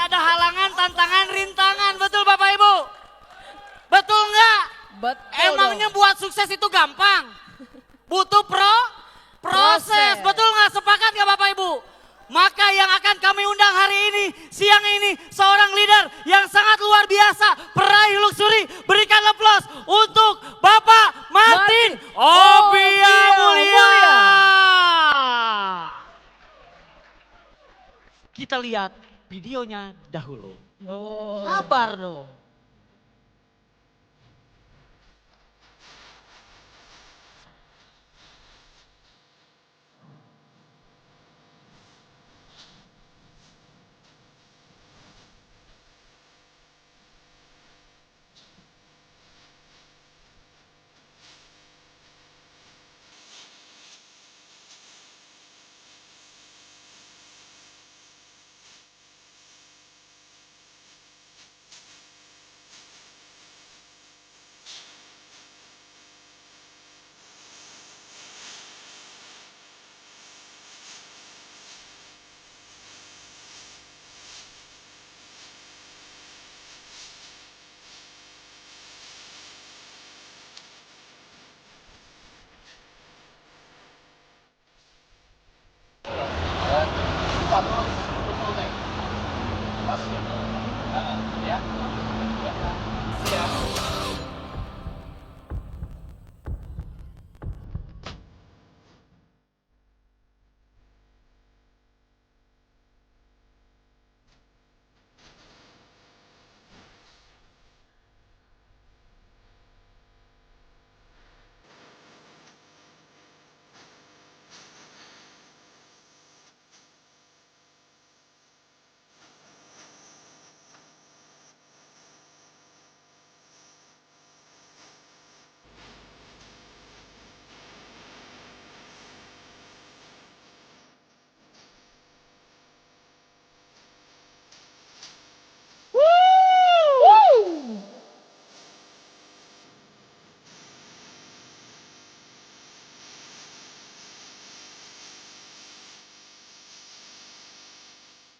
ada halangan, tantangan, rintangan. Betul Bapak Ibu? Betul nggak? Betul Emangnya dong. buat sukses itu gampang? Butuh proses. Betul nggak? Sepakat nggak Bapak Ibu? Maka yang akan kami undang hari ini, siang ini, seorang leader yang sangat luar biasa, peraih luxury. Berikan aplaus untuk Bapak Martin Ovia Mulia. Kita lihat videonya dahulu. Oh. Sabar dong.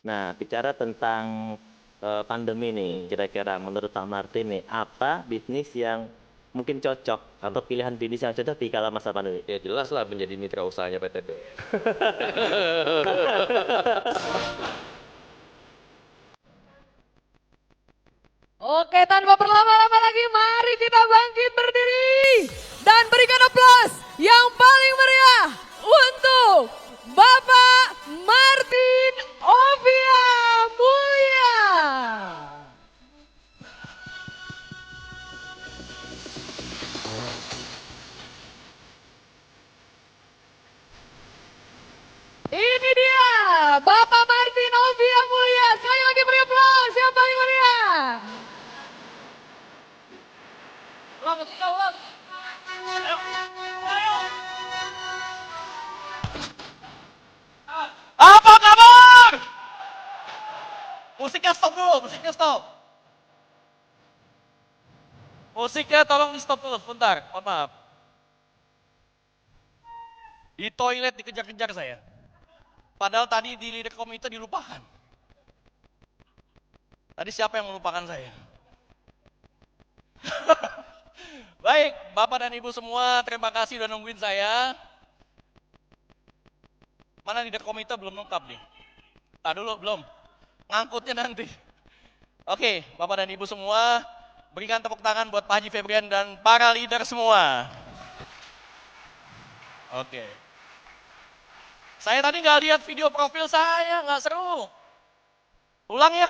Nah, bicara tentang pandemi nih, kira-kira menurut Pak Martin nih, apa bisnis yang mungkin cocok atau pilihan bisnis yang cocok di kala masa pandemi? Ya jelas lah menjadi mitra usahanya PTB. Oke, tanpa berlama-lama lagi, mari kita bangkit berdiri dan berikan aplaus yang paling meriah untuk Bapak Martin Ovia Mulia. Ini dia, Bapak Martin Ovia Mulia. Sekali lagi beri aplaus yang paling meriah. Apa kabar? Musiknya stop dulu, musiknya stop. Musiknya tolong di stop dulu, sebentar, mohon maaf. Di toilet dikejar-kejar saya. Padahal tadi di leader komite dilupakan. Tadi siapa yang melupakan saya? Baik, Bapak dan Ibu semua, terima kasih udah nungguin saya. Mana leader komite belum lengkap nih? Dulu belum. Ngangkutnya nanti. Oke, Bapak dan Ibu semua, berikan tepuk tangan buat Pak Haji Febrian dan para leader semua. Oke. Saya tadi nggak lihat video profil saya, nggak seru. Ulang ya.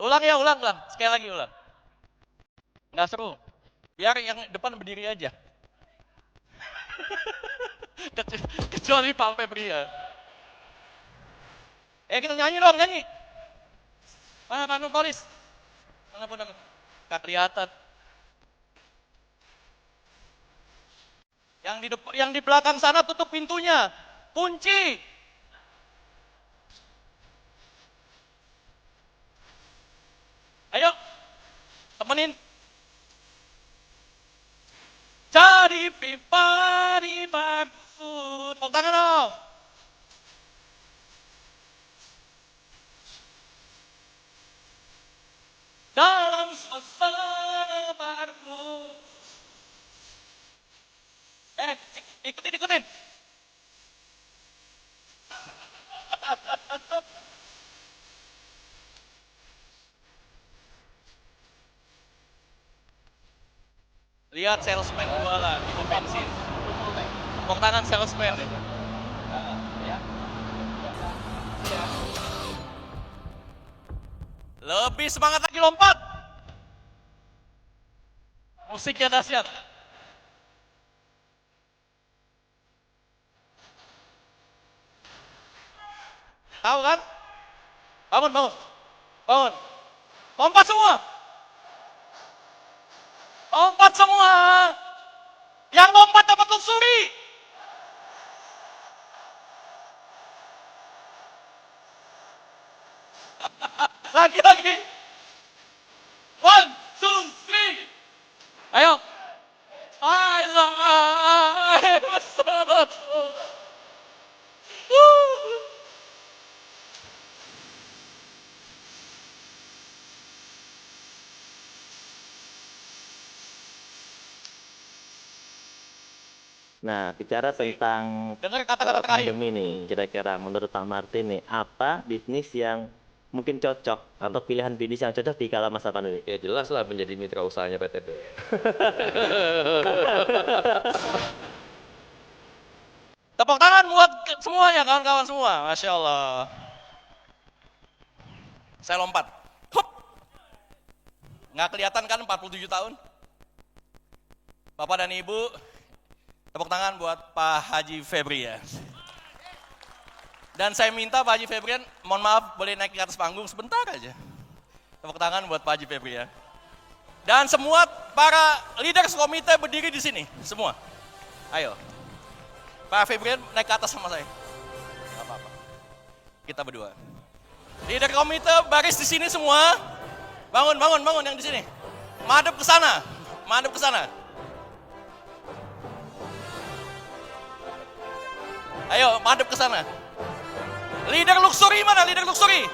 Ulang ya, ulang. Sekali lagi ulang. Nggak seru. Biar yang depan berdiri aja. Kecuali Pak Febrian. Kita nyanyi dong, nyanyi. Mana Pak Polis? Mana pun nggak kelihatan. Yang di belakang sana tutup pintunya. Kunci. Ayo. Temenin. Jadi pipa di bangku. Tepuk tangan dong. Ikutin. Lihat salesman jualan di pom bensin. Tepuk tangan salesman. Lebih semangat lagi lompat. Musiknya dahsyat. Tahu kan? Bangun. Lompat semua. Yang lompat dapat luxury. Lagi. 1, 2, 3. Ayo. Nah, bicara tentang Dengar kata-kata terakhir. pandemi nih, kira-kira menurut Pak Martin nih, apa bisnis yang mungkin cocok atau pilihan bisnis yang cocok di kala masa pandemi? Ya jelas lah menjadi mitra usahanya PTB. Tepuk tangan buat semuanya, kawan-kawan semua. Masya Allah. Saya lompat. Hup. Nggak kelihatan kan 47 tahun? Bapak dan Ibu, tepuk tangan buat Pak Haji Febrian. Dan saya minta Pak Haji Febrian, mohon maaf boleh naik ke atas panggung sebentar aja. Tepuk tangan buat Pak Haji Febrian. Dan semua para leaders komite berdiri di sini, semua. Ayo. Pak Febrian naik ke atas sama saya. Gak apa-apa. Kita berdua. Leader komite baris di sini semua. Bangun yang di sini. Madep ke sana. Ayo, madep ke sana. Leader luxury mana? Leader luxury.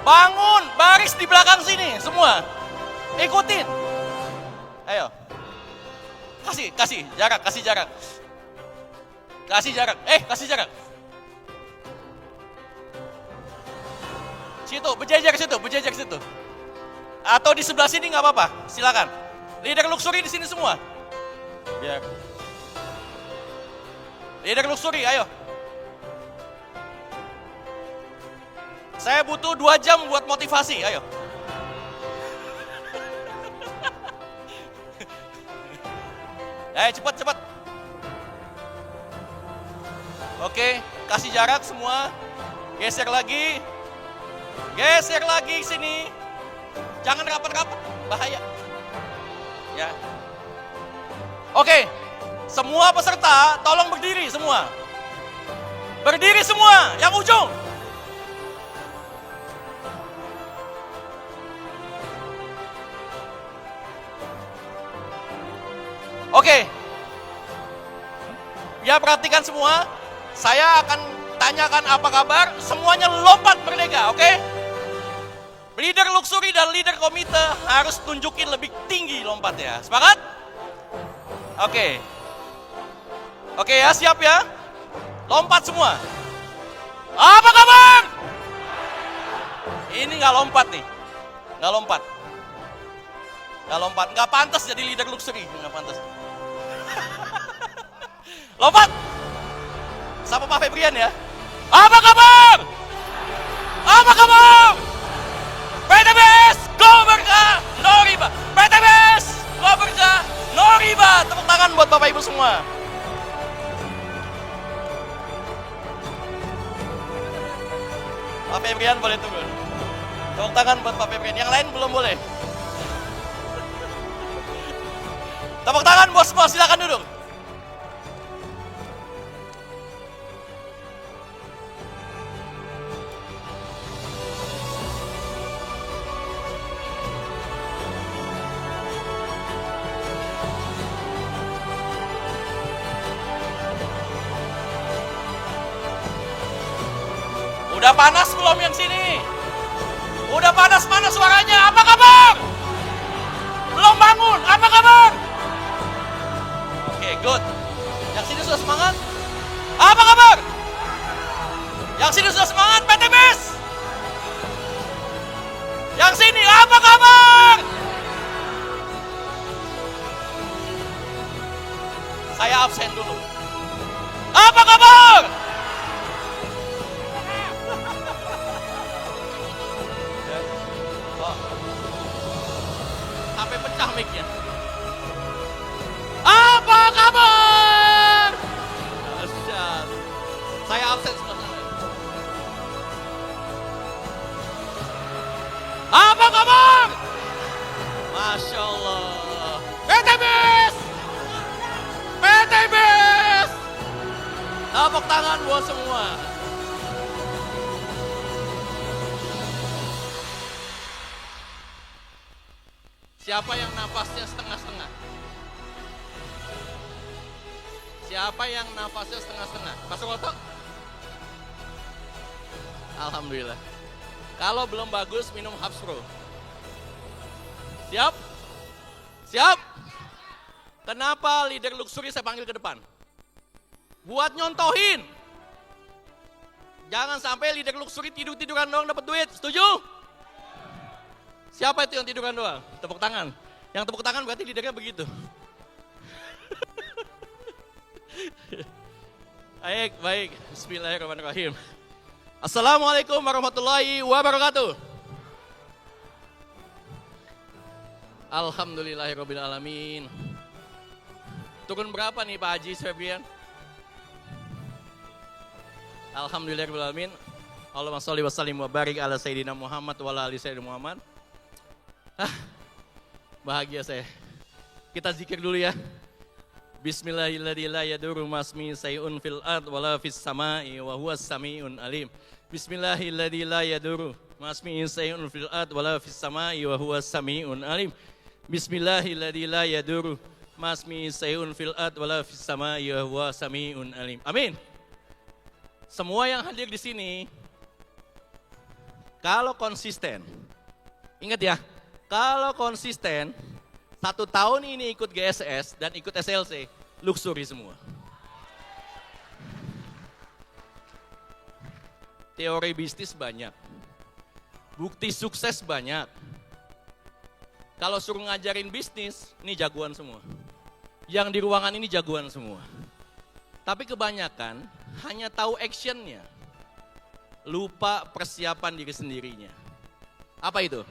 Bangun, baris di belakang sini semua. Ikutin. Ayo. Kasih jarak. Kasih jarak. Berjejer situ. Atau di sebelah sini nggak apa-apa, silakan. Leader luxury di sini semua. Biar. Leader luxury, ayo. Saya butuh 2 jam buat motivasi, ayo. Ayo cepat. Oke, kasih jarak semua. Geser lagi sini. Jangan rapat-rapat, bahaya. Ya. Oke, semua peserta tolong berdiri semua. Yang ujung. Oke. Ya, perhatikan semua. Saya akan tanyakan apa kabar, semuanya lompat merdeka, oke? Leader luxury dan leader komite harus tunjukin lebih tinggi lompatnya. Sepakat? Oke. Oke ya, siap ya? Lompat semua. Apa kabar? Ini nggak lompat nih. Nggak pantas jadi leader luxury, nggak pantas. Lompat. Sama Pak Febrian ya. Apa kabar? PTBS, go berkah, no riba. PTBS, go berkah, no riba. Tepuk tangan buat Bapak Ibu semua. Pak Febrian boleh turun. Tepuk tangan buat Pak Febrian. Yang lain belum boleh. Tepuk tangan buat semua, silakan duduk. Udah panas belum yang sini? Udah panas mana suaranya? Apa kabar? good. Yang sini sudah semangat? Apa kabar? Yang sini sudah semangat, PTBS? Yang sini, apa kabar? Saya absen dulu. Apa kabar? Oh. Sampai pecah mic-nya. Apa kabar? Dahsyat. Saya absen sebentar. Apa kabar? Masya Allah. PTBS! PTBS! Tepuk tangan buat semua. Siapa yang nafasnya setengah-setengah? Siapa yang nafasnya setengah-setengah? Masuk otot? Alhamdulillah. Kalau belum bagus, minum Hapsro. Siap? Siap? Kenapa leader luxury saya panggil ke depan? Buat nyontohin. Jangan sampai leader luxury tidur-tiduran doang dapat duit. Setuju? Siapa itu yang tiduran doang? Tepuk tangan. Yang tepuk tangan berarti leadernya begitu. Baik, baik. Bismillahirrahmanirrahim. Assalamualaikum warahmatullahi wabarakatuh. Alhamdulillahirrahmanirrahim. Turun berapa nih Pak Haji Febrian? Alhamdulillahirrahmanirrahim. Allahumma sholli wa sallim wa barik ala Sayyidina Muhammad wa ala ali Sayyidina Muhammad. Bahagia saya. Kita zikir dulu ya. Bismillahirrahmanirrahim. La yadurru masmi sayun fil ard wala fis sama'i wa huwas samiun alim. Bismillahirrahmanirrahim. La yadurru masmi sayun fil ard wala fis sama'i wa huwas samiun alim. Bismillahirrahmanirrahim. La yadurru masmi sayun fil ard wala fis sama'i wa huwas samiun alim. Amin. Semua yang hadir di sini kalau konsisten, ingat ya, kalau konsisten 1 tahun ini ikut GSS dan ikut SLC, luxury semua. Teori bisnis banyak, bukti sukses banyak. Kalau suruh ngajarin bisnis, ini jagoan semua. Yang di ruangan ini jagoan semua. Tapi kebanyakan hanya tahu actionnya, lupa persiapan diri sendirinya. Apa itu?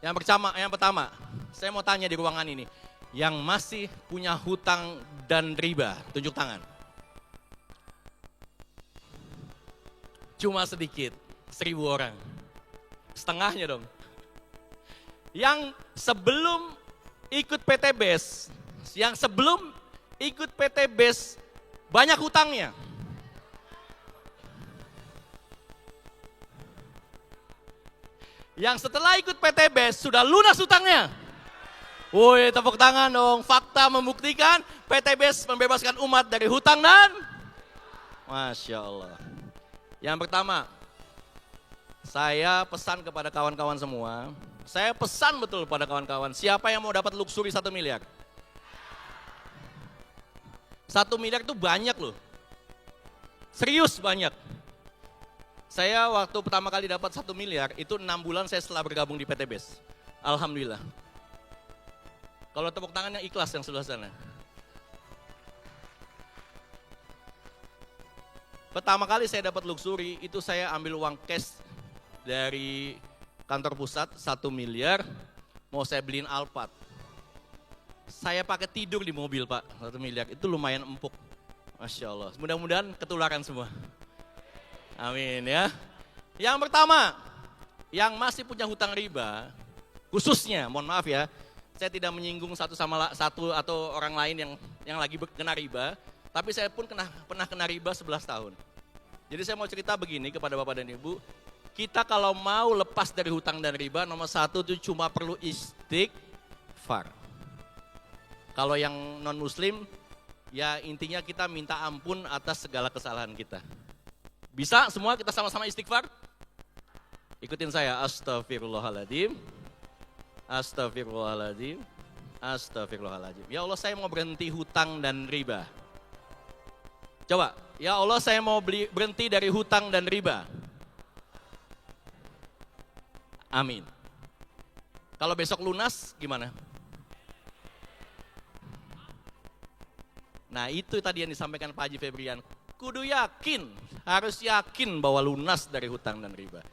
Yang pertama, saya mau tanya di ruangan ini, yang masih punya hutang dan riba, tunjuk tangan. Cuma sedikit, 1000 orang. Setengahnya dong. Yang sebelum ikut PTBS, banyak hutangnya. Yang setelah ikut PTBS sudah lunas hutangnya. Woi, tepuk tangan dong. Fakta membuktikan PTBS membebaskan umat dari hutang dan Masya Allah. Yang pertama, saya pesan kepada kawan-kawan semua. Saya pesan betul pada kawan-kawan, siapa yang mau dapat luxury 1 miliar? 1 miliar itu banyak loh. Serius banyak. Saya waktu pertama kali dapat 1 miliar, itu 6 bulan saya setelah bergabung di PTBS. Alhamdulillah. Kalau tepuk tangan yang ikhlas yang sebelah sana. Pertama kali saya dapat luxury, itu saya ambil uang cash dari kantor pusat 1 miliar, mau saya beliin Alphard. Saya pakai tidur di mobil Pak, 1 miliar, itu lumayan empuk. Masya Allah, mudah-mudahan ketularan semua. Amin ya. Yang pertama, yang masih punya hutang riba, khususnya, mohon maaf ya, saya tidak menyinggung satu atau orang lain yang lagi kena riba, tapi saya pun pernah kena riba 11 tahun. Jadi saya mau cerita begini kepada Bapak dan Ibu, kita kalau mau lepas dari hutang dan riba, nomor 1 itu cuma perlu istighfar. Kalau yang non muslim, ya intinya kita minta ampun atas segala kesalahan kita. Bisa semua kita sama-sama istighfar? Ikutin saya, astagfirullahaladzim, astagfirullahaladzim, Astagfirullahaladzim. Ya Allah, saya mau berhenti hutang dan riba. Coba, ya Allah, saya mau berhenti dari hutang dan riba. Amin. Kalau besok lunas gimana? Nah, itu tadi yang disampaikan Pak Haji Febrian. Kudu yakin, harus yakin bahwa lunas dari hutang dan riba.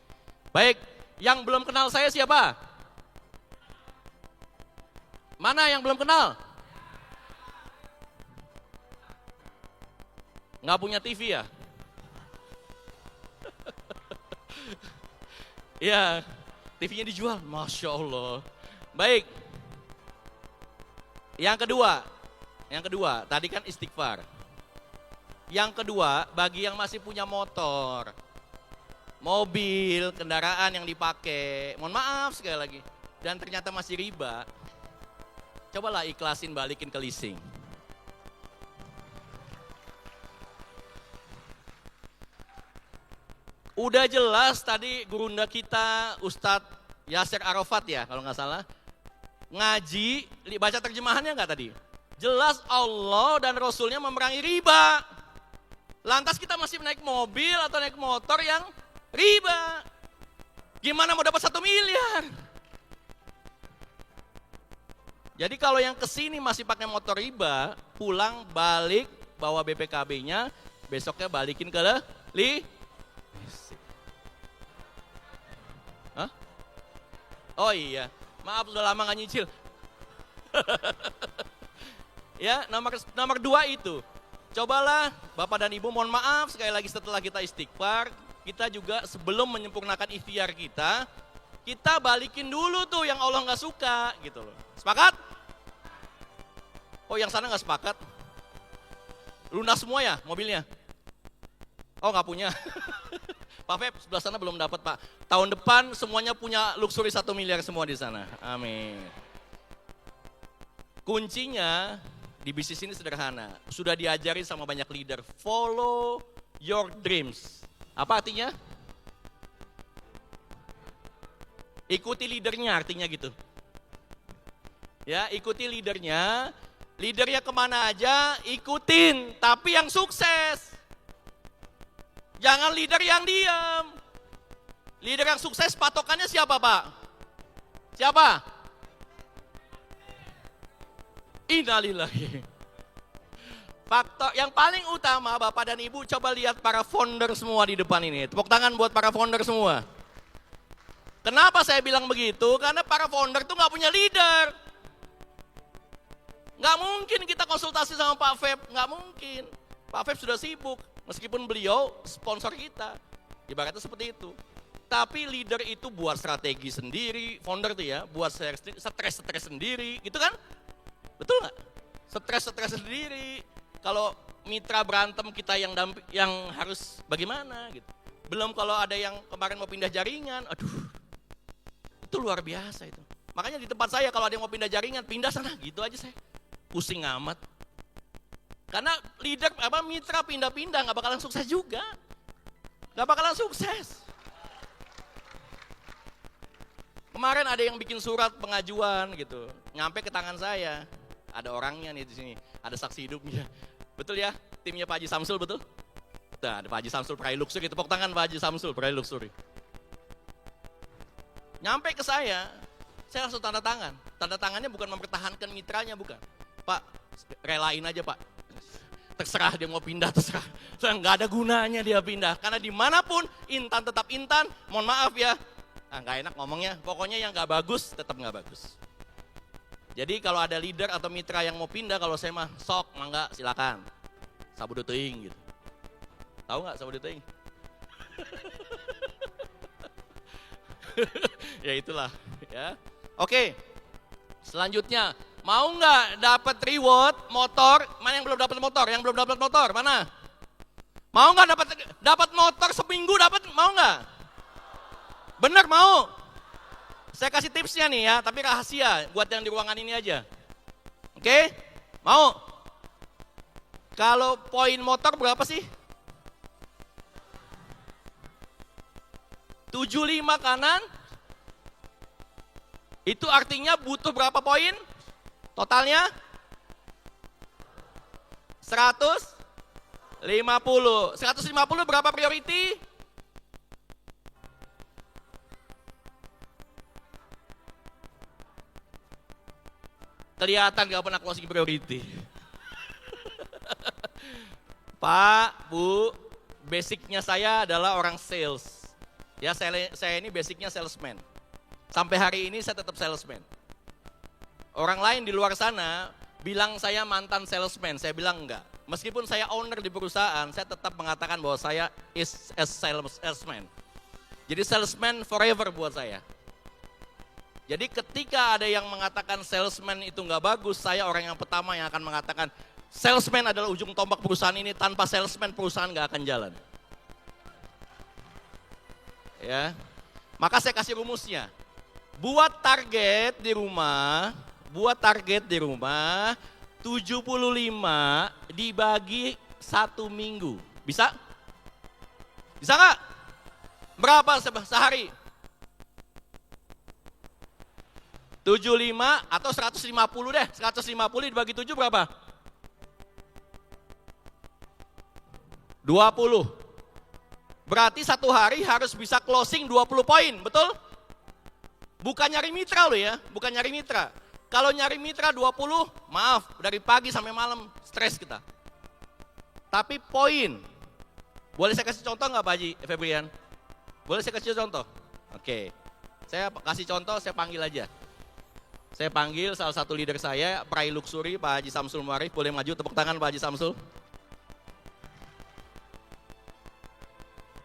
Baik, yang belum kenal saya siapa? Mana yang belum kenal? Nggak punya TV ya? Ya, TV-nya dijual, Masya Allah. Baik, yang kedua, tadi kan istighfar. Yang kedua, bagi yang masih punya motor, mobil, kendaraan yang dipakai, mohon maaf sekali lagi, dan ternyata masih riba, cobalah ikhlasin balikin ke leasing. Udah jelas tadi gurunda kita Ustadz Yasir Arafat ya kalau nggak salah. Ngaji, baca terjemahannya nggak tadi? Jelas Allah dan Rasulnya memerangi riba. Lantas kita masih naik mobil atau naik motor yang riba. Gimana mau dapat 1 miliar? Jadi kalau yang kesini masih pakai motor riba, pulang balik bawa BPKB-nya, besoknya balikin ke Hah? Oh iya, maaf sudah lama gak nyicil. Ya, nomor 2 itu. Cobalah Bapak dan Ibu, mohon maaf sekali lagi setelah kita istighfar, kita juga sebelum menyempurnakan ikhtiar kita balikin dulu tuh yang Allah nggak suka gitu loh. Sepakat? Oh yang sana nggak sepakat? Lunas semua ya mobilnya? Oh nggak punya? Pak Feb sebelah sana belum dapat Pak. Tahun depan semuanya punya luxury 1 miliar semua di sana. Amin. Kuncinya di bisnis ini sederhana. Sudah diajari sama banyak leader. Follow your dreams. Apa artinya? Ikuti leadernya artinya gitu. Ya, ikuti leadernya. Leadernya kemana aja, ikutin. Tapi yang sukses. Jangan leader yang diam. Leader yang sukses patokannya siapa Pak? Siapa? Innalillahi. Faktor yang paling utama Bapak dan Ibu coba lihat para founder semua di depan ini. Tepuk tangan buat para founder semua. Kenapa saya bilang begitu? Karena para founder itu nggak punya leader. Nggak mungkin kita konsultasi sama Pak Feb, nggak mungkin. Pak Feb sudah sibuk, meskipun beliau sponsor kita. Ibaratnya seperti itu. Tapi leader itu buat strategi sendiri, founder tuh ya, buat stres sendiri, gitu kan? Betul nggak? Stres sendiri. Kalau mitra berantem kita yang harus bagaimana gitu. Belum kalau ada yang kemarin mau pindah jaringan, aduh. Itu luar biasa itu. Makanya di tempat saya kalau ada yang mau pindah jaringan, pindah sana gitu aja saya. Pusing amat. Karena leader mitra pindah-pindah nggak bakalan sukses juga. Nggak bakalan sukses. Kemarin ada yang bikin surat pengajuan gitu, nyampe ke tangan saya. Ada orangnya nih di sini, ada saksi hidupnya. Betul ya, timnya Pak Haji Samsul betul? Nah, ada Pak Haji Samsul Prai Luxury, tepuk tangan Pak Haji Samsul Prai Luxury. Nyampe ke saya langsung tanda tangan. Tanda tangannya bukan mempertahankan mitranya, bukan. Pak, relain aja Pak. Terserah dia mau pindah, terserah. Nggak ada gunanya dia pindah. Karena dimanapun Intan tetap Intan, mohon maaf ya. Nggak enak ngomongnya, pokoknya yang nggak bagus tetap nggak bagus. Jadi kalau ada leader atau mitra yang mau pindah, kalau saya mah sok, mangga silakan. Sabudu teuing gitu. Tahu nggak sabudu teuing? Ya itulah ya. Oke, selanjutnya mau nggak dapat reward motor? Mana yang belum dapat motor? Yang belum dapat motor mana? Mau nggak dapat motor seminggu dapat? Mau nggak? Bener mau? Saya kasih tipsnya nih ya, tapi rahasia buat yang di ruangan ini aja. Oke? Mau? Kalau poin motor berapa sih? 75 kanan. Itu artinya butuh berapa poin? Totalnya 150. 150 berapa priority? Kelihatan gak pernah closing priority. Pak, Bu, basicnya saya adalah orang sales. Ya saya ini basicnya salesman. Sampai hari ini saya tetap salesman. Orang lain di luar sana bilang saya mantan salesman, saya bilang enggak. Meskipun saya owner di perusahaan, saya tetap mengatakan bahwa saya is a salesman. Jadi salesman forever buat saya. Jadi ketika ada yang mengatakan salesman itu nggak bagus, saya orang yang pertama yang akan mengatakan salesman adalah ujung tombak perusahaan ini, tanpa salesman perusahaan nggak akan jalan. Ya, maka saya kasih rumusnya. Buat target di rumah 75 dibagi 1 minggu. Bisa? Bisa nggak? Berapa sehari? 75 atau 150 deh. 150 dibagi 7 berapa? 20. Berarti satu hari harus bisa closing 20 poin, betul? Bukan nyari mitra loh ya, bukan nyari mitra. Kalau nyari mitra 20, maaf, dari pagi sampai malam stres kita. Tapi poin, boleh saya kasih contoh nggak Pak Haji Febrian? Boleh saya kasih contoh? Oke, saya kasih contoh, saya panggil aja. Saya panggil salah satu leader saya, Prai Luxury, Pak Haji Samsul Muarif. Boleh maju, tepuk tangan Pak Haji Samsul.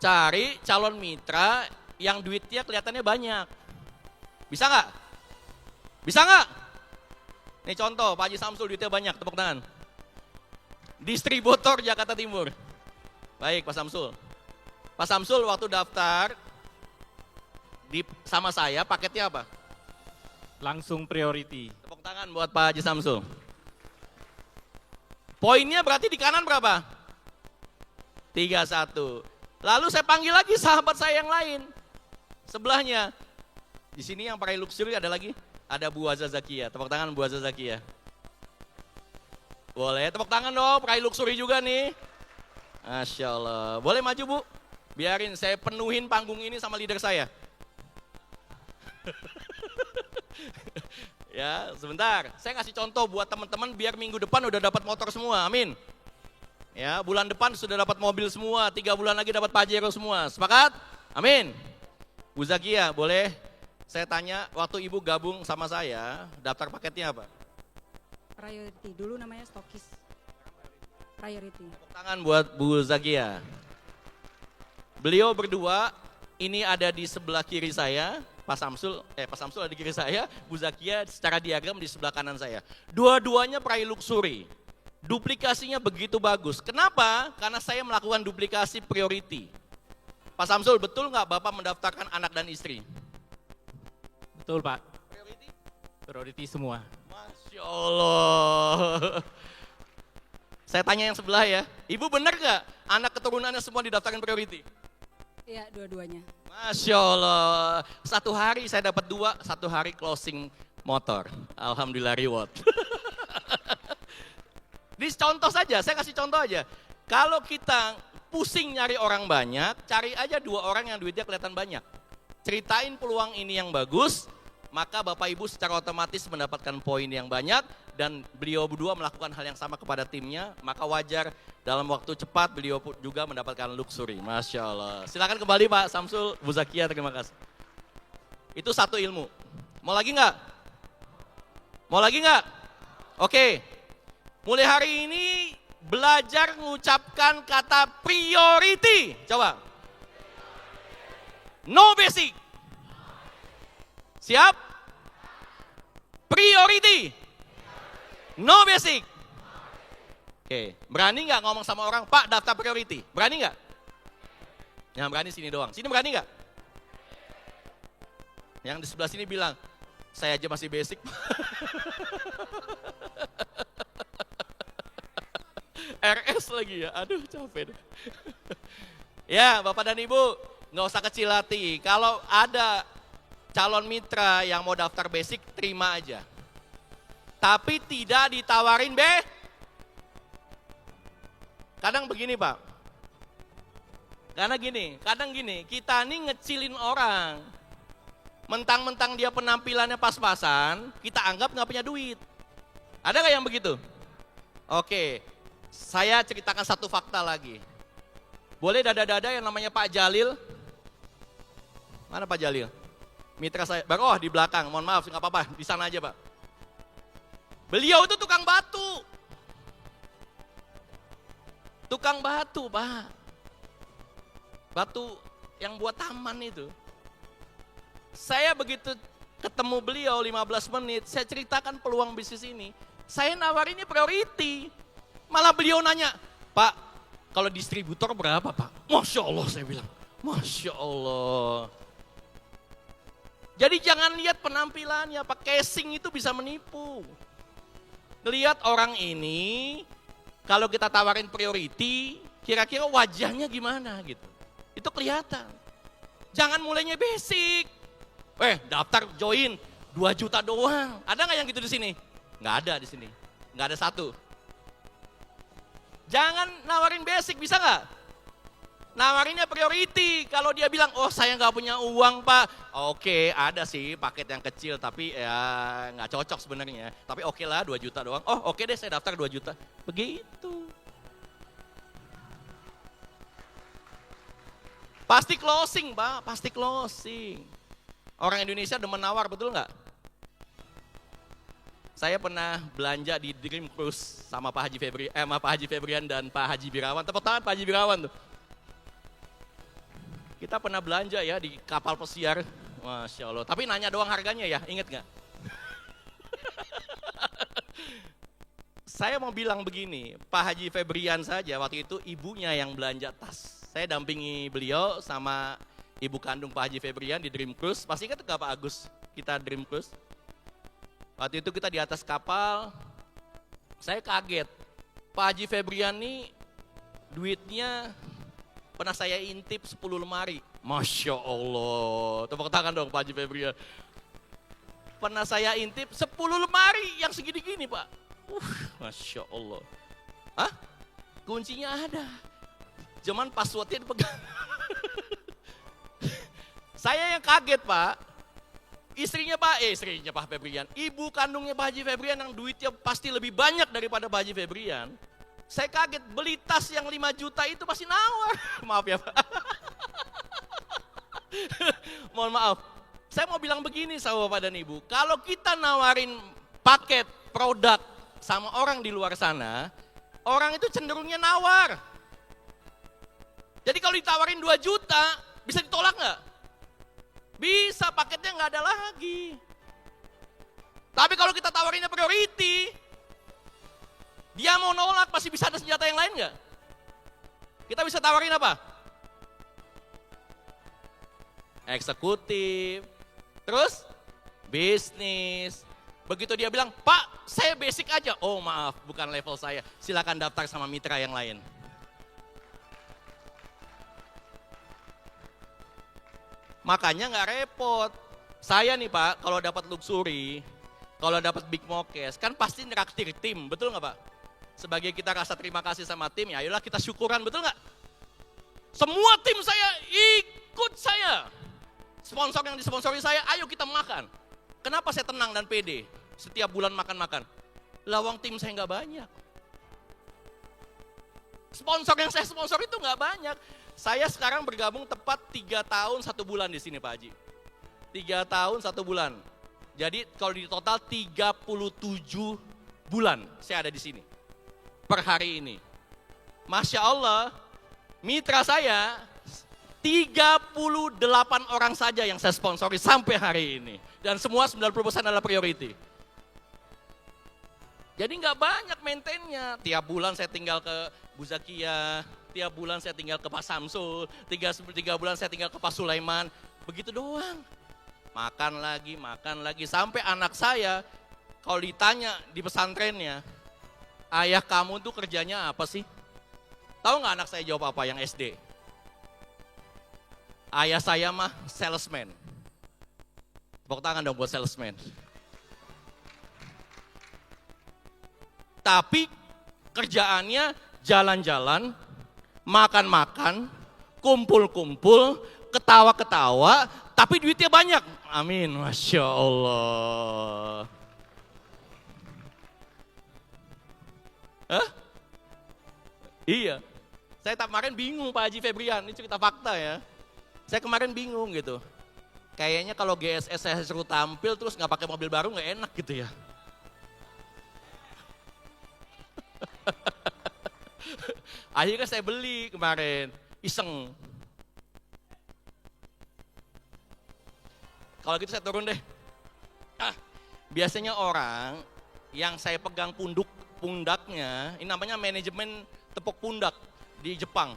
Cari calon mitra yang duitnya kelihatannya banyak. Bisa nggak? Bisa nggak? Nih contoh, Pak Haji Samsul duitnya banyak, tepuk tangan. Distributor Jakarta Timur. Baik Pak Samsul. Pak Samsul waktu daftar sama saya paketnya apa? Langsung priority. Tepuk tangan buat Pak Haji Samsul. Poinnya berarti di kanan berapa? 31. Lalu saya panggil lagi sahabat saya yang lain. Sebelahnya. Di sini yang pakai luxury ada lagi. Ada Bu Aza Zakia. Tepuk tangan Bu Aza Zakia. Boleh, tepuk tangan dong. Pakai luxury juga nih. Masya Allah. Boleh maju Bu? Biarin saya penuhin panggung ini sama leader saya. Ya, sebentar. Saya ngasih contoh buat teman-teman biar minggu depan udah dapat motor semua. Amin. Ya, bulan depan sudah dapat mobil semua. 3 bulan lagi dapat Pajero semua. Sepakat? Amin. Bu Zakia, boleh saya tanya, waktu Ibu gabung sama saya, daftar paketnya apa? Priority, dulu namanya stokis. Priority. Tepuk tangan buat Bu Zakia. Beliau berdua, ini ada di sebelah kiri saya. Pak Samsul ada di kiri saya, Bu Zakia secara diagram di sebelah kanan saya. Dua-duanya Prai Luxury. Duplikasinya begitu bagus. Kenapa? Karena saya melakukan duplikasi priority. Pak Samsul, betul nggak Bapak mendaftarkan anak dan istri? Betul Pak. Priority semua. Masya Allah. Saya tanya yang sebelah ya. Ibu benar nggak anak keturunannya semua didaftarkan priority? Iya, dua-duanya. Masya Allah, 1 hari saya dapat 2, 1 hari closing motor. Alhamdulillah reward. Di contoh saja, saya kasih contoh aja. Kalau kita pusing nyari orang banyak, cari aja 2 orang yang duitnya kelihatan banyak. Ceritain peluang ini yang bagus, maka Bapak Ibu secara otomatis mendapatkan poin yang banyak dan beliau berdua melakukan hal yang sama kepada timnya, maka wajar dalam waktu cepat beliau juga mendapatkan luxury. Masya Allah. Silakan kembali Pak Samsul, Bu Zakia, terima kasih. Itu satu ilmu. Mau lagi nggak? Mau lagi nggak? Oke. Mulai hari ini belajar mengucapkan kata priority. Coba. No basic. Siap? Priority. No basic. Oke, berani nggak ngomong sama orang, Pak daftar priority? Berani nggak? Yang berani sini doang. Sini berani nggak? Yang di sebelah sini bilang, saya aja masih basic. RS lagi ya, aduh capek deh. Ya Bapak dan Ibu, nggak usah kecil hati. Kalau ada calon mitra yang mau daftar basic, terima aja. tapi tidak ditawarin Kadang begini Pak. Kadang gini, kita nih ngecilin orang. Mentang-mentang dia penampilannya pas-pasan, kita anggap nggak punya duit. Ada nggak yang begitu? Oke, saya ceritakan satu fakta lagi. Boleh dada-dada yang namanya Pak Jalil? Mana Pak Jalil? Mitra saya, oh di belakang, mohon maaf, nggak apa-apa, di sana aja Pak. Beliau itu tukang batu. Tukang batu Pak. Batu yang buat taman itu. Saya begitu ketemu beliau 15 menit, saya ceritakan peluang bisnis ini. Saya nawarinnya priority. Malah beliau nanya, Pak, kalau distributor berapa Pak? Masya Allah saya bilang, Masya Allah. Jadi jangan lihat penampilannya, Pak. Casing itu bisa menipu. Lihat orang ini, kalau kita tawarin priority, kira-kira wajahnya gimana gitu. Itu kelihatan. Jangan mulainya basic. Daftar join 2 juta doang. Ada nggak yang gitu di sini? Nggak ada di sini. Nggak ada satu. Jangan nawarin basic, bisa nggak? Nawarinnya priority. Kalau dia bilang, oh saya nggak punya uang Pak. Oke, ada sih paket yang kecil, tapi ya nggak cocok sebenarnya. Tapi oke lah 2 juta doang. Oh oke deh saya daftar 2 juta. Begitu. Pasti closing Pak, pasti closing. Orang Indonesia demen nawar, betul nggak? Saya pernah belanja di Dream Cruise sama Pak Haji Febrian dan Pak Haji Birawan. Tepuk tangan Pak Haji Birawan tuh. Kita pernah belanja ya di kapal pesiar. Masya Allah. Tapi nanya doang harganya ya, inget nggak? Saya mau bilang begini, Pak Haji Febrian saja waktu itu ibunya yang belanja tas. Saya dampingi beliau sama ibu kandung Pak Haji Febrian di Dream Cruise. Pasti ingat nggak Pak Agus? Kita Dream Cruise. Waktu itu kita di atas kapal, saya kaget. Pak Haji Febrian nih duitnya pernah saya intip 10 lemari. Masya Allah. Tepuk tangan dong Pak Haji Febrian. Pernah saya intip 10 lemari yang segini-gini Pak. Masya Allah. Hah? Kuncinya ada. Cuman passwordnya dipegang. Saya yang kaget Pak. Istrinya Pak Febrian. Ibu kandungnya Pak Haji Febrian yang duitnya pasti lebih banyak daripada Pak Haji Febrian. Saya kaget beli tas yang 5 juta itu pasti nawar. Maaf ya Pak. Mohon maaf. Saya mau bilang begini sama Bapak dan Ibu. Kalau kita nawarin paket produk sama orang di luar sana, orang itu cenderungnya nawar. Jadi kalau ditawarin 2 juta, bisa ditolak nggak? Bisa, paketnya nggak ada lagi. Tapi kalau kita tawarinnya priority, dia mau nolak, masih bisa ada senjata yang lain nggak? Kita bisa tawarin apa? Eksekutif, terus bisnis. Begitu dia bilang, Pak saya basic aja. Oh maaf, bukan level saya. Silakan daftar sama mitra yang lain. Makanya nggak repot. Saya nih Pak, kalau dapat luxury, kalau dapat big mokes, kan pasti neraktir tim, betul nggak Pak? Sebagai kita rasa terima kasih sama tim, ya ayolah kita syukuran, betul nggak? Semua tim saya ikut saya. Sponsor yang disponsori saya, ayo kita makan. Kenapa saya tenang dan pede? Setiap bulan makan-makan. Lawang tim saya nggak banyak. Sponsor yang saya sponsor itu nggak banyak. Saya sekarang bergabung tepat 3 tahun 1 bulan di sini Pak Haji. 3 tahun 1 bulan. Jadi kalau di total 37 bulan saya ada di sini. Per hari ini. Masya Allah, mitra saya 38 orang saja yang saya sponsori sampai hari ini. Dan semua 90% adalah priority. Jadi nggak banyak maintainnya. Tiap bulan saya tinggal ke Bu Zakia, tiap bulan saya tinggal ke Pak Samsul, 3 bulan saya tinggal ke Pak Sulaiman. Begitu doang. Makan lagi, sampai anak saya kalau ditanya di pesantrennya, ayah kamu tuh kerjanya apa sih? Tahu nggak anak saya jawab apa yang SD? Ayah saya mah salesman. Tepuk tangan dong buat salesman. Tapi kerjaannya jalan-jalan, makan-makan, kumpul-kumpul, ketawa-ketawa, tapi duitnya banyak. Amin, Masya Allah. Hah? Iya. Saya kemarin bingung Pak Haji Febrian, ini cerita fakta ya. Saya kemarin bingung gitu. Kayaknya kalau GSS saya suruh tampil terus nggak pakai mobil baru nggak enak gitu ya. Akhirnya saya beli kemarin, iseng. Kalau gitu saya turun deh. Biasanya orang yang saya pegang pundaknya, ini namanya manajemen tepuk pundak di Jepang.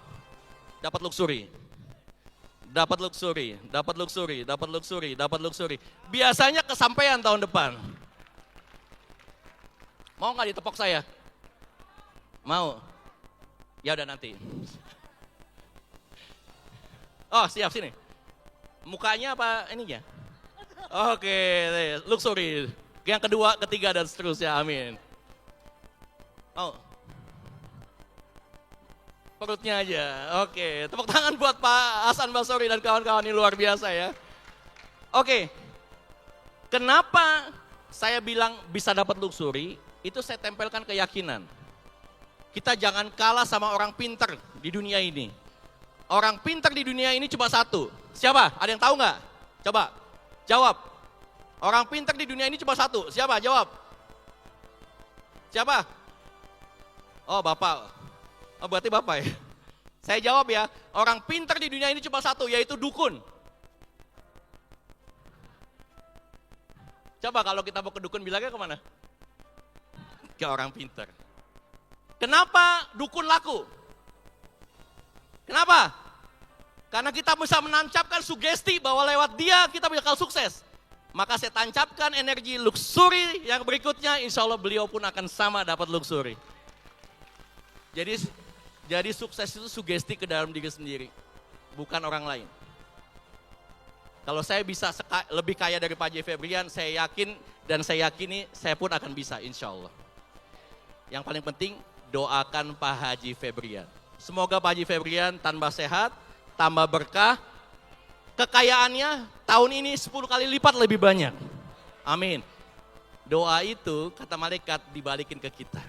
Dapat luxury. Dapat luxury, dapat luxury, dapat luxury, dapat luxury. Biasanya kesampaian tahun depan. Mau nggak ditepok saya? Mau? Ya udah nanti. Oh siap sini. Mukanya apa ininya? Oke, luxury. Yang kedua, ketiga dan seterusnya. Amin. Oh. Perutnya aja. Oke, tepuk tangan buat Pak Hasan Basori dan kawan-kawan ini luar biasa ya. Oke. Kenapa saya bilang bisa dapat luxury? Itu saya tempelkan keyakinan. Kita jangan kalah sama orang pinter di dunia ini. Orang pinter di dunia ini cuma satu. Siapa? Ada yang tahu nggak? Coba, jawab. Orang pinter di dunia ini cuma satu. Siapa? Jawab. Siapa? Oh, Bapak. Oh, berarti Bapak ya? Saya jawab ya, orang pinter di dunia ini cuma satu, yaitu dukun. Coba kalau kita mau ke dukun bilangnya kemana? Ke orang pinter. Kenapa dukun laku? Kenapa? Karena kita bisa menancapkan sugesti bahwa lewat dia kita bakal sukses. Maka saya tancapkan energi luxury yang berikutnya, insya Allah beliau pun akan sama dapat luxury. Jadi sukses itu sugesti ke dalam diri sendiri, bukan orang lain. Kalau saya bisa lebih kaya dari Pak Haji Febrian, saya yakin dan saya yakini saya pun akan bisa insya Allah. Yang paling penting doakan Pak Haji Febrian. Semoga Pak Haji Febrian tambah sehat, tambah berkah, kekayaannya tahun ini 10 kali lipat lebih banyak. Amin. Doa itu kata malaikat dibalikin ke kita.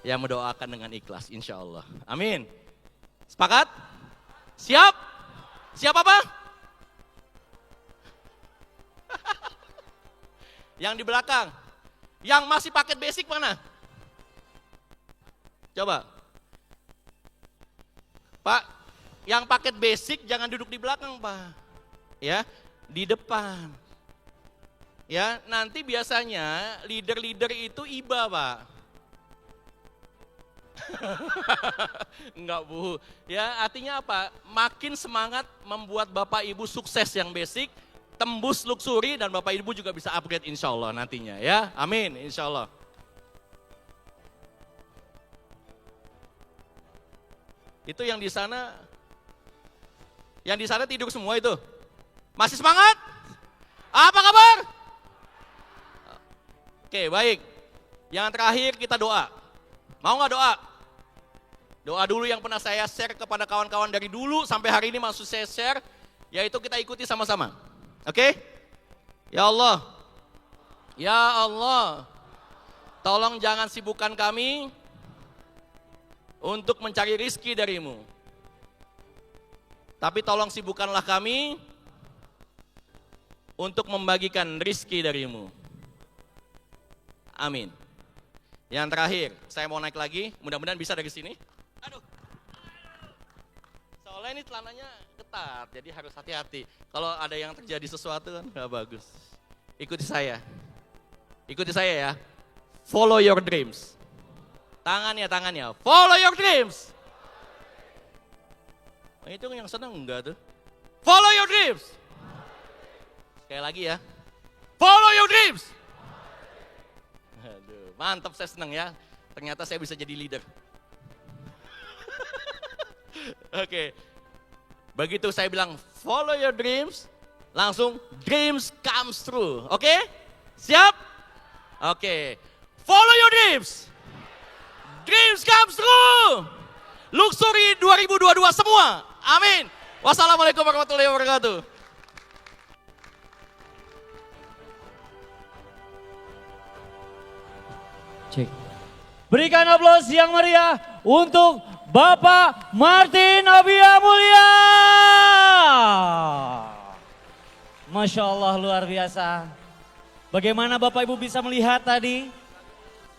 Yang mendoakan dengan ikhlas insya Allah. Amin. Sepakat? Siap? Siap apa? Yang di belakang. Yang masih paket basic mana? Coba. Pak, yang paket basic jangan duduk di belakang Pak. Ya, di depan. Ya, nanti biasanya leader-leader itu iba Pak. Enggak Bu, ya artinya apa? Makin semangat membuat Bapak Ibu sukses yang basic, tembus luxury dan Bapak Ibu juga bisa upgrade insya Allah nantinya ya, amin insya Allah. Itu yang di sana tidur semua itu, masih semangat? Apa kabar? Oke baik, yang terakhir kita doa, mau nggak doa? Doa dulu yang pernah saya share kepada kawan-kawan dari dulu sampai hari ini maksud saya share, yaitu kita ikuti sama-sama. Oke? Ya Allah, tolong jangan sibukkan kami untuk mencari rizki darimu. Tapi tolong sibukkanlah kami untuk membagikan rizki darimu. Amin. Yang terakhir, saya mau naik lagi, mudah-mudahan bisa dari sini. Aduh. Soalnya ini celananya ketat, jadi harus hati-hati. Kalau ada yang terjadi sesuatu kan gak bagus. Ikuti saya. Ikuti saya ya. Follow your dreams. Tangannya. Follow your dreams. Nah, itu yang senang enggak tuh? Follow your dreams. Sekali lagi ya. Follow your dreams. Aduh, mantap, saya senang ya. Ternyata saya bisa jadi leader. Oke. Begitu saya bilang follow your dreams, langsung dreams comes true. Oke? Siap? Oke. Follow your dreams. dreams comes true. Luxury 2022 semua. Amin. Wassalamualaikum warahmatullahi wabarakatuh. Cek. Berikan aplaus yang meriah untuk Bapak Martin Nobia Mulia. Masya Allah luar biasa. Bagaimana Bapak Ibu bisa melihat tadi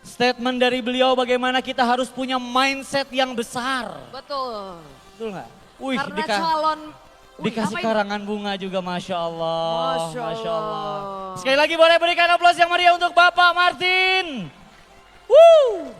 statement dari beliau bagaimana kita harus punya mindset yang besar. Betul. Betul nggak? Wih, Karena calon dikasih apa ini? karangan bunga juga Masya Allah. Masya Allah. Sekali lagi boleh berikan aplaus yang meriah untuk Bapak Martin. Woo!